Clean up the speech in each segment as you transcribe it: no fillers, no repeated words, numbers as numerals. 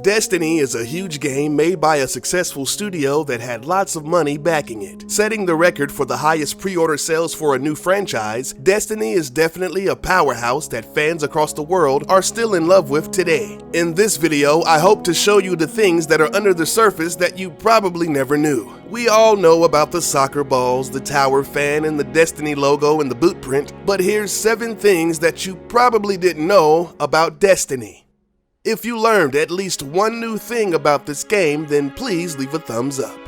Destiny is a huge game made by a successful studio that had lots of money backing it. Setting the record for the highest pre-order sales for a new franchise, Destiny is definitely a powerhouse that fans across the world are still in love with today. In this video, I hope to show you the things that are under the surface that you probably never knew. We all know about the soccer balls, the tower fan, and the Destiny logo and the boot print, but here's 7 things that you probably didn't know about Destiny. If you learned at least one new thing about this game, then please leave a thumbs up.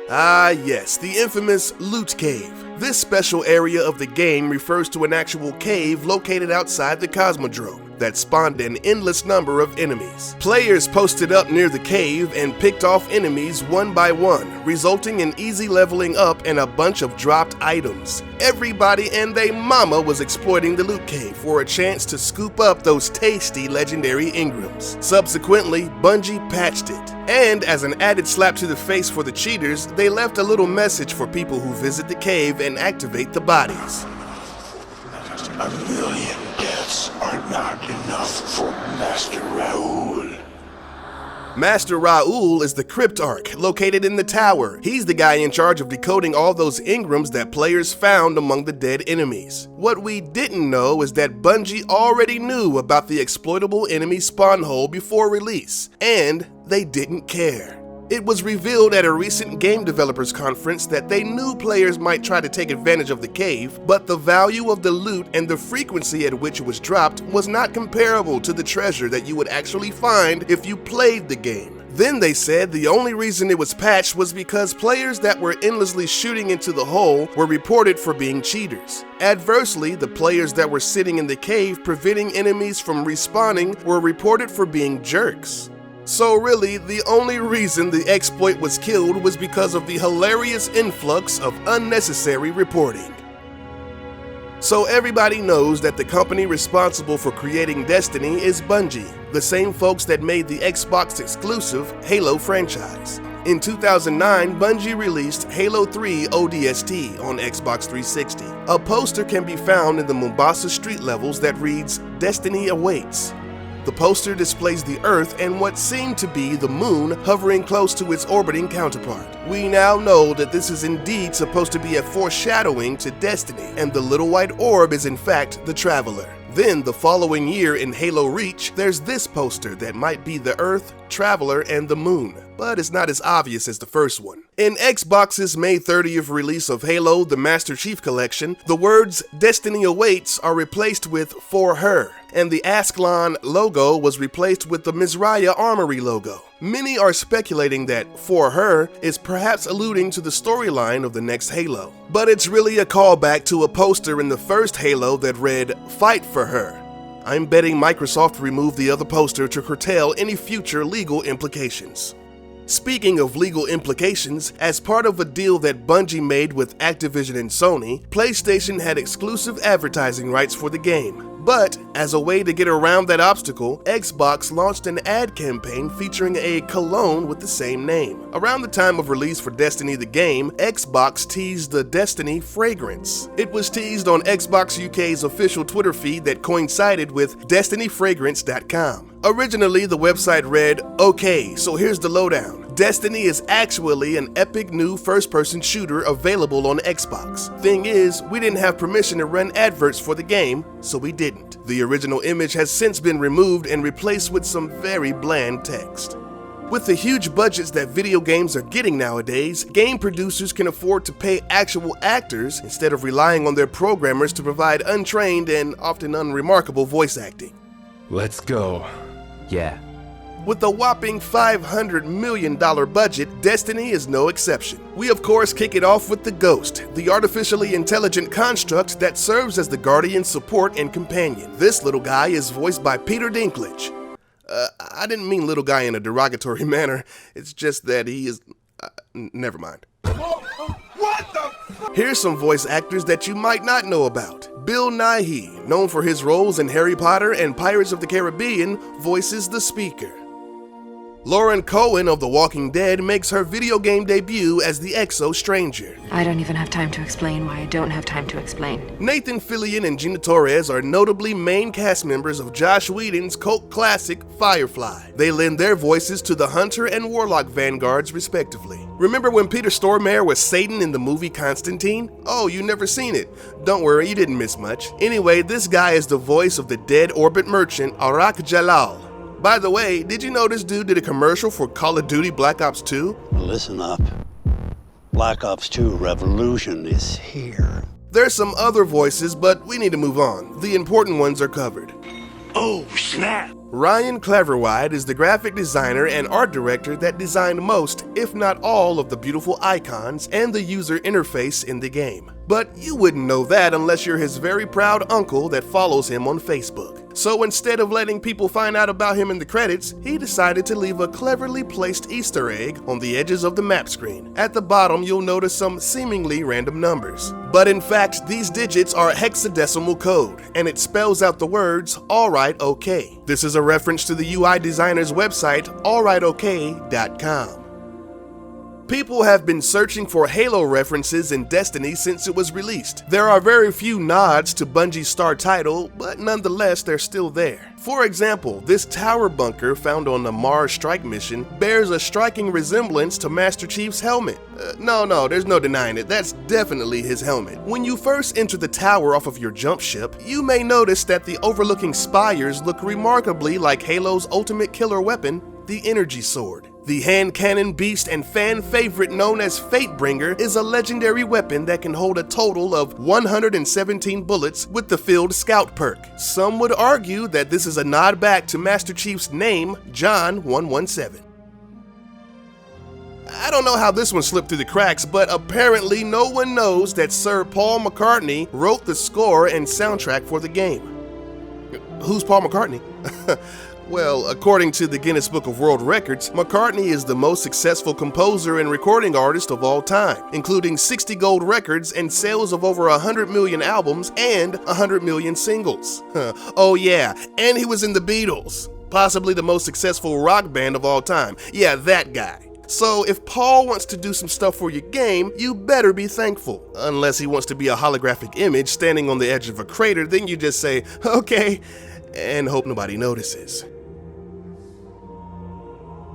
Ah yes, the infamous Loot Cave. This special area of the game refers to an actual cave located outside the Cosmodrome that spawned an endless number of enemies. Players posted up near the cave and picked off enemies one by one, resulting in easy leveling up and a bunch of dropped items. Everybody and they mama was exploiting the Loot Cave for a chance to scoop up those tasty legendary engrams. Subsequently, Bungie patched it. And as an added slap to the face for the cheaters, they left a little message for people who visit the cave and activate the bodies. A million deaths are not enough for Master Raoul. Master Raoul is the Cryptarch located in the tower. He's the guy in charge of decoding all those engrams that players found among the dead enemies. What we didn't know is that Bungie already knew about the exploitable enemy spawn hole before release, and they didn't care. It was revealed at a recent game developers conference that they knew players might try to take advantage of the cave, but the value of the loot and the frequency at which it was dropped was not comparable to the treasure that you would actually find if you played the game. Then they said the only reason it was patched was because players that were endlessly shooting into the hole were reported for being cheaters. Adversely, the players that were sitting in the cave preventing enemies from respawning were reported for being jerks. So really, the only reason the exploit was killed was because of the hilarious influx of unnecessary reporting. So everybody knows that the company responsible for creating Destiny is Bungie, the same folks that made the Xbox exclusive Halo franchise. In 2009, Bungie released Halo 3 ODST on Xbox 360. A poster can be found in the Mombasa street levels that reads, "Destiny awaits." The poster displays the Earth and what seemed to be the Moon hovering close to its orbiting counterpart. We now know that this is indeed supposed to be a foreshadowing to Destiny, and the little white orb is in fact the Traveler. Then the following year in Halo Reach, there's this poster that might be the Earth, Traveler, and the Moon, but it's not as obvious as the first one. In Xbox's May 30th release of Halo the Master Chief Collection, the words "Destiny awaits" are replaced with "For Her," and the Ascalon logo was replaced with the Mizraya Armory logo. Many are speculating that "For Her" is perhaps alluding to the storyline of the next Halo, but it's really a callback to a poster in the first Halo that read "Fight for Her." I'm betting Microsoft removed the other poster to curtail any future legal implications. Speaking of legal implications, as part of a deal that Bungie made with Activision and Sony, PlayStation had exclusive advertising rights for the game. But, as a way to get around that obstacle, Xbox launched an ad campaign featuring a cologne with the same name. Around the time of release for Destiny the game, Xbox teased the Destiny fragrance. It was teased on Xbox UK's official Twitter feed that coincided with DestinyFragrance.com. Originally, the website read, "Okay, so here's the lowdown. Destiny is actually an epic new first-person shooter available on Xbox. Thing is, we didn't have permission to run adverts for the game, so we didn't." The original image has since been removed and replaced with some very bland text. With the huge budgets that video games are getting nowadays, game producers can afford to pay actual actors instead of relying on their programmers to provide untrained and often unremarkable voice acting. Let's go. Yeah. With a whopping $500 million budget, Destiny is no exception. We of course kick it off with the Ghost, the artificially intelligent construct that serves as the Guardian's support and companion. This little guy is voiced by Peter Dinklage. I didn't mean little guy in a derogatory manner, it's just that he is... never mind. What the? Here's some voice actors that you might not know about. Bill Nighy, known for his roles in Harry Potter and Pirates of the Caribbean, voices the Speaker. Lauren Cohen of The Walking Dead makes her video game debut as the Exo Stranger. I don't even have time to explain why I don't have time to explain. Nathan Fillion and Gina Torres are notably main cast members of Joss Whedon's cult classic Firefly. They lend their voices to the Hunter and Warlock vanguards respectively. Remember when Peter Stormare was Satan in the movie Constantine? Oh, you never seen it. Don't worry, you didn't miss much. Anyway, this guy is the voice of the dead orbit merchant Arak Jalal. By the way, did you know this dude did a commercial for Call of Duty Black Ops 2? Listen up. Black Ops 2 Revolution is here. There's some other voices, but we need to move on. The important ones are covered. Oh, snap! Ryan Cleverwide is the graphic designer and art director that designed most, if not all, of the beautiful icons and the user interface in the game. But you wouldn't know that unless you're his very proud uncle that follows him on Facebook. So instead of letting people find out about him in the credits, he decided to leave a cleverly placed Easter egg on the edges of the map screen. At the bottom, you'll notice some seemingly random numbers. But in fact, these digits are hexadecimal code, and it spells out the words, "Alright, okay." This is a reference to the UI designer's website, alrightok.com. People have been searching for Halo references in Destiny since it was released. There are very few nods to Bungie's star title, but nonetheless they're still there. For example, this tower bunker found on the Mars Strike mission bears a striking resemblance to Master Chief's helmet. No, there's no denying it, that's definitely his helmet. When you first enter the tower off of your jump ship, you may notice that the overlooking spires look remarkably like Halo's ultimate killer weapon, the Energy Sword. The hand cannon beast and fan favorite known as Fatebringer is a legendary weapon that can hold a total of 117 bullets with the Field Scout perk. Some would argue that this is a nod back to Master Chief's name, John 117. I don't know how this one slipped through the cracks, but apparently no one knows that Sir Paul McCartney wrote the score and soundtrack for the game. Who's Paul McCartney? Well, according to the Guinness Book of World Records, McCartney is the most successful composer and recording artist of all time, including 60 gold records and sales of over 100 million albums and 100 million singles. Oh yeah, and he was in the Beatles, possibly the most successful rock band of all time. Yeah, that guy. So if Paul wants to do some stuff for your game, you better be thankful. Unless he wants to be a holographic image standing on the edge of a crater, then you just say, okay, and hope nobody notices.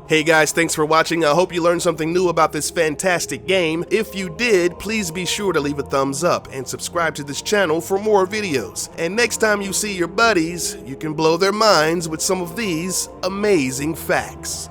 Hey guys, thanks for watching. I hope you learned something new about this fantastic game. If you did, please be sure to leave a thumbs up and subscribe to this channel for more videos. And next time you see your buddies, you can blow their minds with some of these amazing facts.